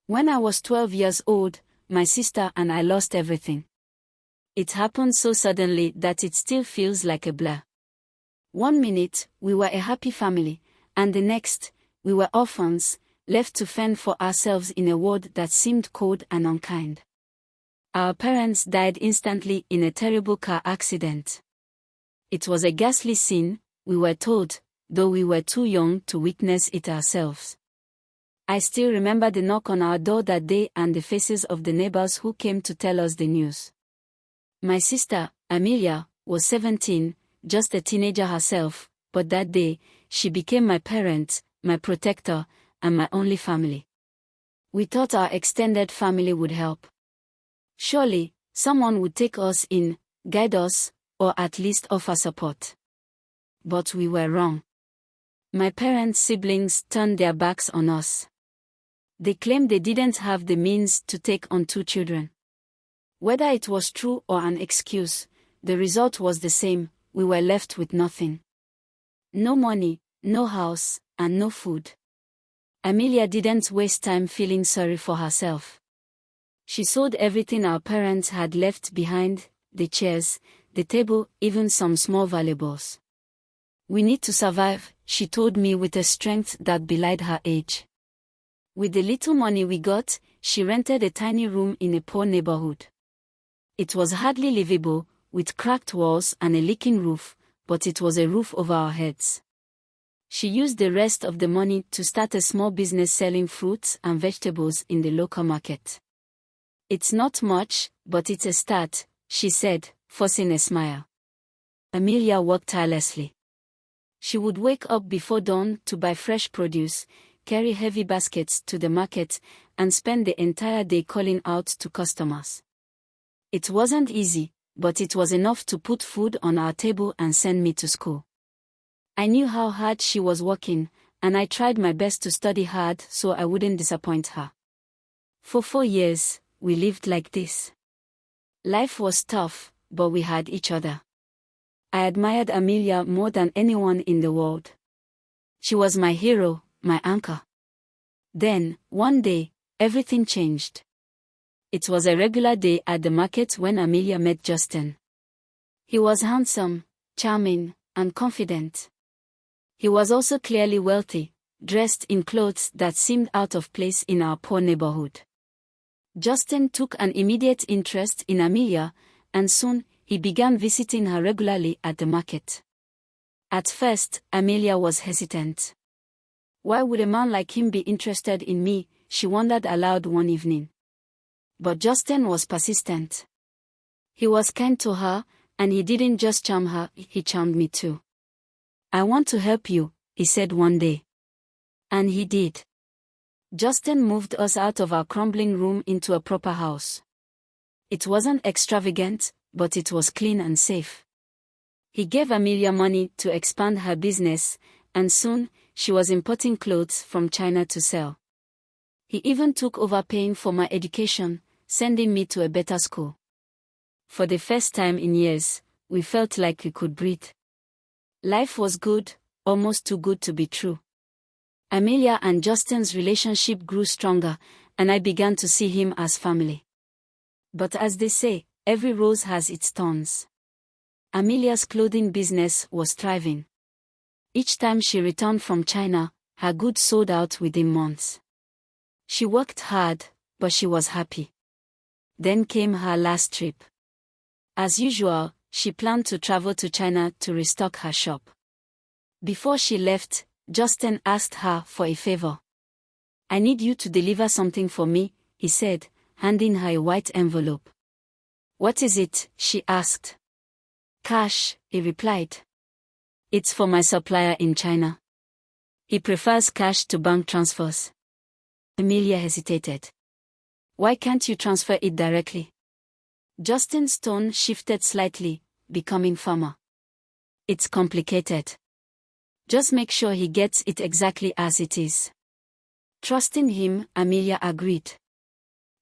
When I was 12 years old, my sister and I lost everything. It happened so suddenly that it still feels like a blur. One minute, we were a happy family, and the next, we were orphans, left to fend for ourselves in a world that seemed cold and unkind. Our parents died instantly in a terrible car accident. It was a ghastly scene, we were told, though we were too young to witness it ourselves. I still remember the knock on our door that day and the faces of the neighbors who came to tell us the news. My sister, Amelia, was 17, just a teenager herself, but that day, she became my parent, my protector, and my only family. We thought our extended family would help. Surely, someone would take us in, guide us, or at least offer support. But we were wrong. My parents' siblings turned their backs on us. They claimed they didn't have the means to take on 2 children. Whether it was true or an excuse, the result was the same: we were left with nothing. No money, no house, and no food. Amelia didn't waste time feeling sorry for herself. She sold everything our parents had left behind: the chairs, the table, even some small valuables. "We need to survive," she told me with a strength that belied her age. With the little money we got, she rented a tiny room in a poor neighborhood. It was hardly livable, with cracked walls and a leaking roof, but it was a roof over our heads. She used the rest of the money to start a small business selling fruits and vegetables in the local market. "It's not much, but it's a start," she said, forcing a smile. Amelia worked tirelessly. She would wake up before dawn to buy fresh produce, carry heavy baskets to the market, and spend the entire day calling out to customers. It wasn't easy, but it was enough to put food on our table and send me to school. I knew how hard she was working, and I tried my best to study hard so I wouldn't disappoint her. For 4 years, we lived like this. Life was tough, but we had each other. I admired Amelia more than anyone in the world. She was my hero, my anchor. Then, one day, everything changed. It was a regular day at the market when Amelia met Justin. He was handsome, charming, and confident. He was also clearly wealthy, dressed in clothes that seemed out of place in our poor neighborhood. Justin took an immediate interest in Amelia, and soon, he began visiting her regularly at the market. At first, Amelia was hesitant. Why would a man like him be interested in me, she wondered aloud one evening. But Justin was persistent. He was kind to her, and he didn't just charm her, he charmed me too. "I want to help you," he said one day. And he did. Justin moved us out of our crumbling room into a proper house. It wasn't extravagant, but it was clean and safe. He gave Amelia money to expand her business, and soon, she was importing clothes from China to sell. He even took over paying for my education, sending me to a better school. For the first time in years, we felt like we could breathe. Life was good, almost too good to be true. Amelia and Justin's relationship grew stronger, and I began to see him as family. But as they say, every rose has its thorns. Amelia's clothing business was thriving. Each time she returned from China, her goods sold out within months. She worked hard, but she was happy. Then came her last trip. As usual, she planned to travel to China to restock her shop. Before she left, Justin asked her for a favor. "I need you to deliver something for me," he said, handing her a white envelope. "What is it?" she asked. "Cash," he replied. "It's for my supplier in China. He prefers cash to bank transfers." Amelia hesitated. "Why can't you transfer it directly?" Justin's tone shifted slightly, becoming firmer. "It's complicated. Just make sure he gets it exactly as it is." Trusting him, Amelia agreed.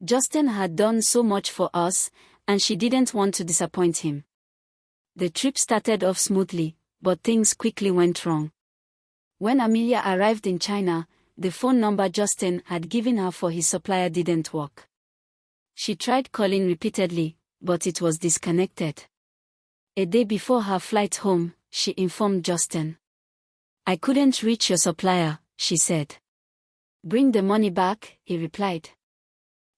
Justin had done so much for us, and she didn't want to disappoint him. The trip started off smoothly, but things quickly went wrong. When Amelia arrived in China, the phone number Justin had given her for his supplier didn't work. She tried calling repeatedly, but it was disconnected. A day before her flight home, she informed Justin. "I couldn't reach your supplier," she said. "Bring the money back," he replied.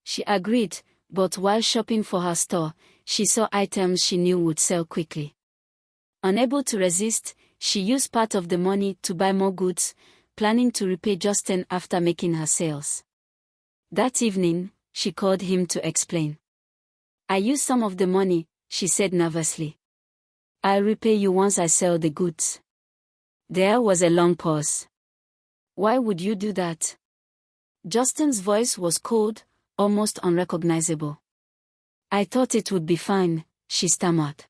She agreed, but while shopping for her store, she saw items she knew would sell quickly. Unable to resist, she used part of the money to buy more goods, planning to repay Justin after making her sales. That evening, she called him to explain. "I used some of the money," she said nervously. "I'll repay you once I sell the goods." There was a long pause. "Why would you do that?" Justin's voice was cold, almost unrecognizable. "I thought it would be fine," she stammered.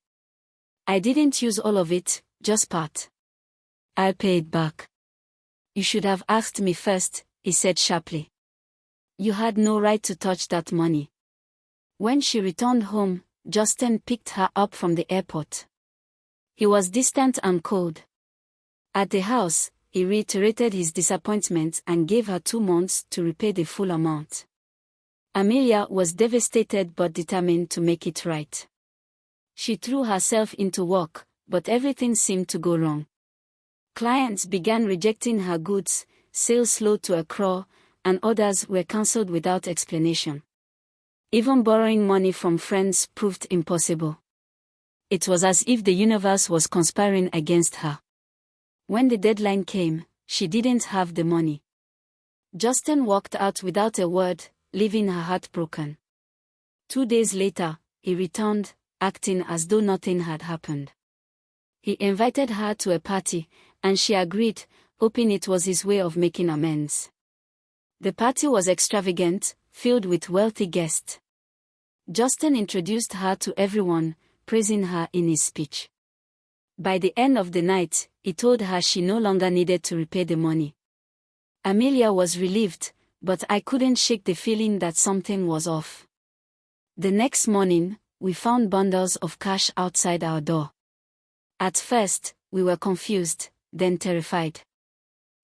"I didn't use all of it, just part. I'll pay it back." "You should have asked me first," he said sharply. "You had no right to touch that money." When she returned home, Justin picked her up from the airport. He was distant and cold. At the house, he reiterated his disappointment and gave her 2 months to repay the full amount. Amelia was devastated but determined to make it right. She threw herself into work, but everything seemed to go wrong. Clients began rejecting her goods, sales slowed to a crawl, and orders were cancelled without explanation. Even borrowing money from friends proved impossible. It was as if the universe was conspiring against her. When the deadline came, she didn't have the money. Justin walked out without a word, leaving her heartbroken. 2 days later, he returned, acting as though nothing had happened. He invited her to a party, and she agreed, hoping it was his way of making amends. The party was extravagant, filled with wealthy guests. Justin introduced her to everyone, praising her in his speech. By the end of the night, he told her she no longer needed to repay the money. Amelia was relieved, but I couldn't shake the feeling that something was off. The next morning, we found bundles of cash outside our door. At first, we were confused, then terrified.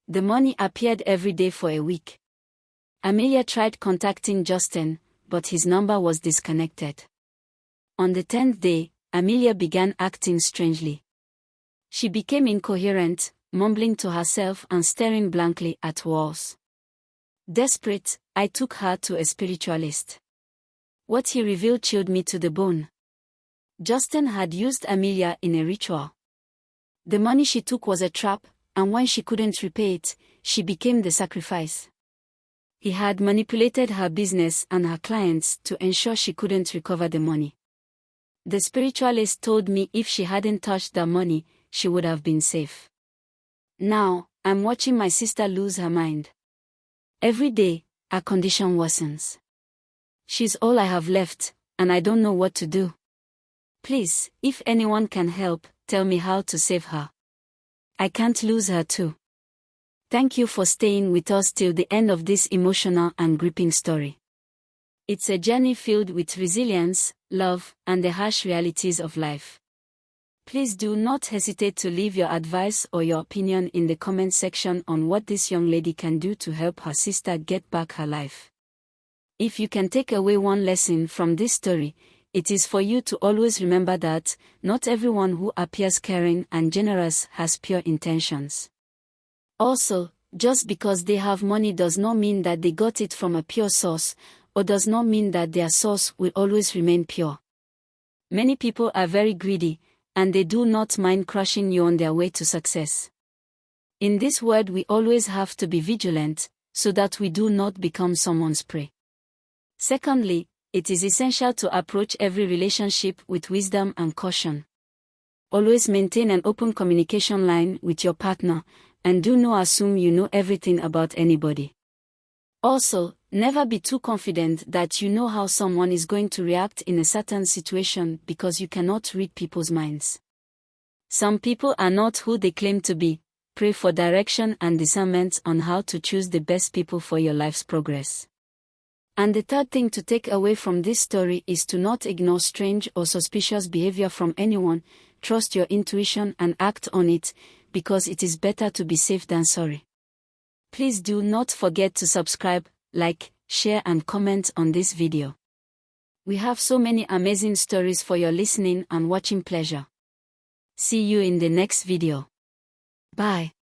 The money appeared every day for a week. Amelia tried contacting Justin, but his number was disconnected. On the 10th day, Amelia began acting strangely. She became incoherent, mumbling to herself and staring blankly at walls. Desperate, I took her to a spiritualist. What he revealed chilled me to the bone. Justin had used Amelia in a ritual. The money she took was a trap, and when she couldn't repay it, she became the sacrifice. He had manipulated her business and her clients to ensure she couldn't recover the money. The spiritualist told me if she hadn't touched the money, she would have been safe. Now, I'm watching my sister lose her mind. Every day, her condition worsens. She's all I have left, and I don't know what to do. Please, if anyone can help, tell me how to save her. I can't lose her too. Thank you for staying with us till the end of this emotional and gripping story. It's a journey filled with resilience, love, and the harsh realities of life. Please do not hesitate to leave your advice or your opinion in the comment section on what this young lady can do to help her sister get back her life. If you can take away one lesson from this story, it is for you to always remember that not everyone who appears caring and generous has pure intentions. Also, just because they have money does not mean that they got it from a pure source, or does not mean that their source will always remain pure. Many people are very greedy, and they do not mind crushing you on their way to success. In this world, we always have to be vigilant, so that we do not become someone's prey. Secondly, it is essential to approach every relationship with wisdom and caution. Always maintain an open communication line with your partner, and do not assume you know everything about anybody. Also, never be too confident that you know how someone is going to react in a certain situation because you cannot read people's minds. Some people are not who they claim to be. Pray for direction and discernment on how to choose the best people for your life's progress. And the third thing to take away from this story is to not ignore strange or suspicious behavior from anyone. Trust your intuition and act on it, because it is better to be safe than sorry. Please do not forget to subscribe, like, share and comment on this video. We have so many amazing stories for your listening and watching pleasure. See you in the next video. Bye.